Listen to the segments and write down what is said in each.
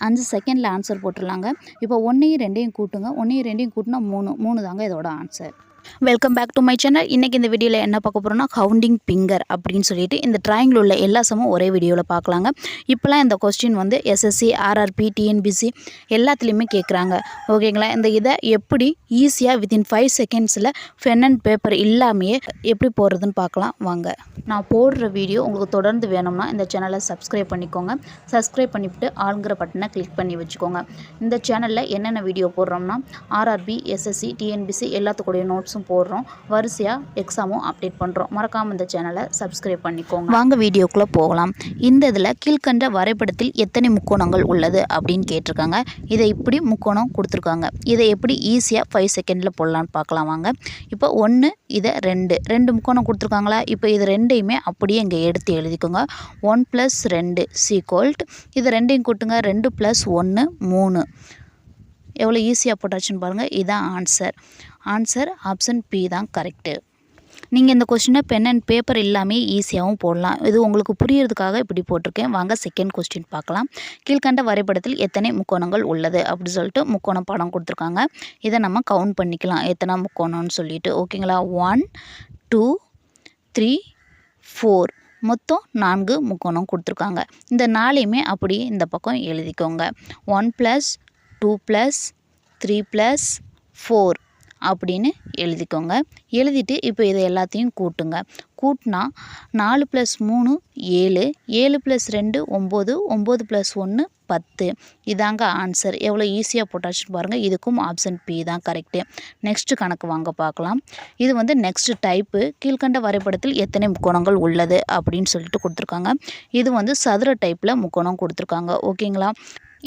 5 செகண்டில் ஆன்சர் போட்டுடலாங்க. இப்போ 1ஐயும் 2ஐயும் கூட்டுங்க. 1ஐயும் 2ஐயும் கூட்டினா 3 தாங்க இதோட answer. Welcome back to my channel. இன்றைக்கி இந்த வீடியோவில் என்ன பார்க்க போகிறோம்னா கவுண்டிங் ஃபிங்கர் அப்படின்னு சொல்லிட்டு இந்த ட்ராயிங்கில் உள்ள எல்லா சமும் ஒரே வீடியோவில் பார்க்கலாங்க. இப்போலாம் இந்த கொஸ்டின் வந்து எஸ்எஸ்சி, ஆர்ஆர்பி, டிஎன்பிசி எல்லாத்துலேயுமே கேட்குறாங்க. ஓகேங்களா? இதை எப்படி ஈஸியாக வித்தின் 5 செகண்ட்ஸில் பென் அண்ட் பேப்பர் இல்லாமையே எப்படி போடுறதுன்னு பார்க்கலாம் வாங்க. நான் போடுற வீடியோ உங்களுக்கு தொடர்ந்து வேணும்னா இந்த சேனலை சப்ஸ்கிரைப் பண்ணிக்கோங்க. சப்ஸ்கிரைப் பண்ணிவிட்டு ஆளுங்கிற பட்டனை கிளிக் பண்ணி வச்சுக்கோங்க. இந்த சேனலில் என்னென்ன வீடியோ போடுறோம்னா ஆர்ஆர்பி, எஸ்எஸ்சி, டிஎன்பிசி எல்லாத்துக்குடைய நோட்ஸும் போடுறோம். வரிசையாக எக்ஸாமும் அப்டேட் பண்ணுறோம். மறக்காமல் இந்த சேனலை சப்ஸ்கிரைப் பண்ணிக்கோங்க. வாங்க வீடியோக்குள்ளே போகலாம். இந்த இதில் கீழ்கண்ட வரைபடத்தில் எத்தனை முக்கோணங்கள் உள்ளது அப்படின்னு கேட்டிருக்காங்க. இதை இப்படி முக்கோணம் கொடுத்துருக்காங்க. இதை எப்படி ஈஸியாக 5 செகண்டில் போடலான்னு பார்க்கலாம் வாங்க. இப்போ 1, இதை 2 முக்கோணம் கொடுத்துருக்காங்களா? இப்போ இது ரெண்டையுமே அப்படியே இங்கே எடுத்து எழுதிக்கோங்க. 1 + 2 = இது ரெண்டையும் கூட்டுங்க. 2 + 1 3. எவ்வளோ ஈஸியாக போட்டாச்சுன்னு பாருங்கள். இதுதான் ஆன்சர் ஆப்ஷன் பி தான் கரெக்டு. நீங்கள் இந்த கொஸ்டினை பென் அண்ட் பேப்பர் இல்லாமல் ஈஸியாகவும் போடலாம். இது உங்களுக்கு புரியறதுக்காக இப்படி போட்டிருக்கேன். வாங்க செகண்ட் கொஸ்டின் பார்க்கலாம். கீழ்கண்ட வரைபடத்தில் எத்தனை முக்கோணங்கள் உள்ளது அப்படி சொல்லிட்டு முக்கோணம் படம் கொடுத்துருக்காங்க. இதை நம்ம கவுண்ட் பண்ணிக்கலாம் எத்தனை முக்கோணம்னு சொல்லிட்டு. ஓகேங்களா? 1 2 3 4 மொத்தம் 4 முக்கோணம் கொடுத்துருக்காங்க. இந்த 4ஐயுமே அப்படியே இந்த பக்கம் எழுதிக்கோங்க. 1 + 2 + 3 + 4 அப்படின்னு எழுதிக்கோங்க. எழுதிட்டு இப்போ இதை எல்லாத்தையும் கூட்டுங்க. கூட்டினா 4 + 3 7, 7 + 2 9, 9 + 1 10. இதாங்க ஆன்சர். எவ்வளோ ஈஸியாக போட்டாச்சுன்னு பாருங்கள். இதுக்கும் ஆப்ஷன் பி தான் கரெக்டு. நெக்ஸ்ட்டு கணக்கு வாங்க பார்க்கலாம். இது வந்து நெக்ஸ்ட்டு டைப்பு. கீழ்கண்ட வரைபடத்தில் எத்தனை முக்கோணங்கள் உள்ளது அப்படின்னு சொல்லிட்டு கொடுத்துருக்காங்க. இது வந்து சதுர டைப்பில் முக்கோணம் கொடுத்துருக்காங்க. ஓகேங்களா?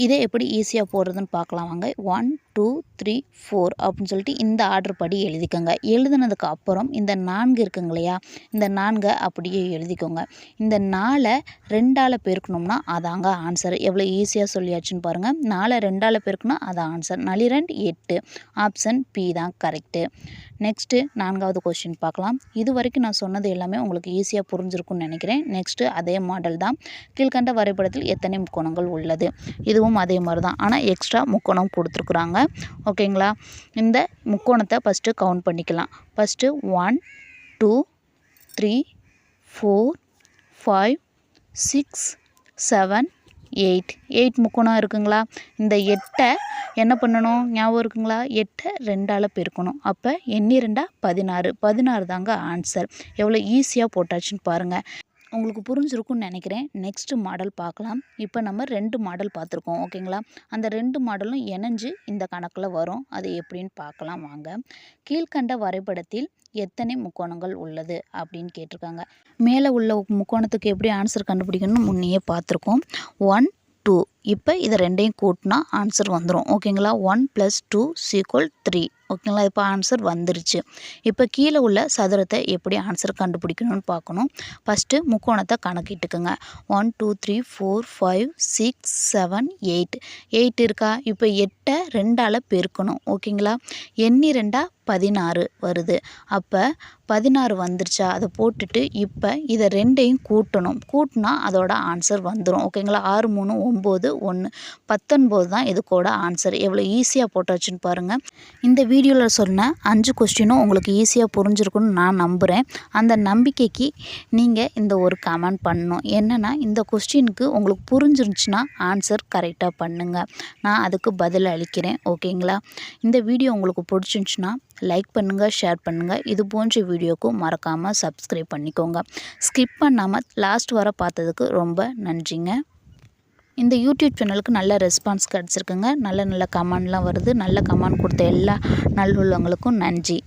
இதை எப்படி ஈஸியாக போடுறதுன்னு பார்க்கலாம் வாங்க. 1 2 3 4 அப்படின்னு சொல்லிட்டு இந்த ஆர்டர் படி எழுதிக்கோங்க. எழுதுனதுக்கு அப்புறம் இந்த 4 இருக்குங்க இல்லையா? இந்த 4 அப்படியே எழுதிக்கோங்க. இந்த 4 2ஆல் பெருக்கணும்னா அதாங்க ஆன்சர். எவ்வளோ ஈஸியாக சொல்லியாச்சுன்னு பாருங்கள். 4 2ஆல் பெருக்கணும் அதான் ஆன்சர். 4 2 8. ஆப்ஷன் பி தான் கரெக்டு. நெக்ஸ்ட்டு 4வது கொஸ்டின் பார்க்கலாம். இது வரைக்கும் நான் சொன்னது எல்லாமே உங்களுக்கு ஈஸியாக புரிஞ்சிருக்கும்னு நினைக்கிறேன். நெக்ஸ்ட்டு அதே மாடல் தான். கீழ்கண்ட வரைபடத்தில் எத்தனை முக்கோணங்கள் உள்ளது? இதுவும் அதே மாதிரி தான். ஆனால் எக்ஸ்ட்ரா முக்கோணம் கொடுத்துருக்குறாங்க. ஓகேங்களா? இந்த முக்கோணத்தை ஃபஸ்ட்டு கவுண்ட் பண்ணிக்கலாம். ஃபஸ்ட்டு 1 2 3 4 5 6 7 8 முக்கோணம் இருக்குங்களா? இந்த 8ஐ என்ன பண்ணணும் ஞாபகம் இருக்குங்களா? 8ஐ 2ஆல் பெருக்கணும். அப்போ எண்ணி 2 16 தாங்க ஆன்சர். எவ்வளோ ஈஸியாக போட்டாச்சுன்னு பாருங்கள். உங்களுக்கு புரிஞ்சிருக்கும்னு நினைக்கிறேன். நெக்ஸ்ட்டு மாடல் பார்க்கலாம். இப்போ நம்ம 2 மாடல் பார்த்துருக்கோம். ஓகேங்களா? அந்த 2 மாடலும் இணைஞ்சு இந்த கணக்கில் வரும். அது எப்படின்னு பார்க்கலாம் வாங்க. கீழ்கண்ட வரைபடத்தில் எத்தனை முக்கோணங்கள் உள்ளது அப்படின்னு கேட்டிருக்காங்க. மேலே உள்ள முக்கோணத்துக்கு எப்படி ஆன்சர் கண்டுபிடிக்கணும்னு முன்னையே பார்த்துருக்கோம். 1 2. இப்போ இதை ரெண்டையும் கூட்டினா ஆன்சர் வந்துடும். ஓகேங்களா? 1 + 2 = 3. ஓகேங்களா? இப்போ ஆன்சர் வந்துருச்சு. இப்போ கீழே உள்ள சதுரத்தை எப்படி ஆன்சர் கண்டுபிடிக்கணும்னு பார்க்கணும். ஃபஸ்ட்டு முக்கோணத்தை கணக்கிட்டுக்குங்க. 1 2 3 4 5 6 7 8 இருக்கா? இப்போ 8ஐ 2ஆல் பெருக்கணும். ஓகேங்களா? எண்ணி 2 16 வருது. அப்போ 16 வந்துருச்சா? அதை போட்டுட்டு இப்போ இதை ரெண்டையும் கூட்டணும். கூட்டினா அதோட ஆன்சர் வந்துடும். ஓகேங்களா? 6 3 9 1 19 தான் இதுக்கோட ஆன்சர். எவ்வளோ ஈஸியாக போட்டாச்சுன்னு பாருங்கள். இந்த வீடியோவில் சொன்ன 5 கொஸ்டினும் உங்களுக்கு ஈஸியாக புரிஞ்சிருக்குன்னு நான் நம்புகிறேன். அந்த நம்பிக்கைக்கு நீங்கள் இந்த ஒரு கமெண்ட் பண்ணணும். என்னென்னா இந்த கொஸ்டினுக்கு உங்களுக்கு புரிஞ்சிருந்துச்சுன்னா ஆன்சர் கரெக்டாக பண்ணுங்கள். நான் அதுக்கு பதில் அளிக்கிறேன். ஓகேங்களா? இந்த வீடியோ உங்களுக்கு பிடிச்சிருந்துச்சுன்னா லைக் பண்ணுங்கள், ஷேர் பண்ணுங்கள். இது போன்ற வீடியோக்கும் மறக்காமல் சப்ஸ்கிரைப் பண்ணிக்கோங்க. ஸ்கிப் பண்ணாமல் லாஸ்ட் வர பார்த்ததுக்கு ரொம்ப நன்றிங்க. இந்த யூடியூப் சேனலுக்கு நல்ல ரெஸ்பான்ஸ் கிடச்சிருக்குங்க. நல்ல கமெண்ட்லாம் வருது. நல்ல கமெண்ட் கொடுத்த எல்லா நல்லுள்ளவங்களுக்கும் நன்றி.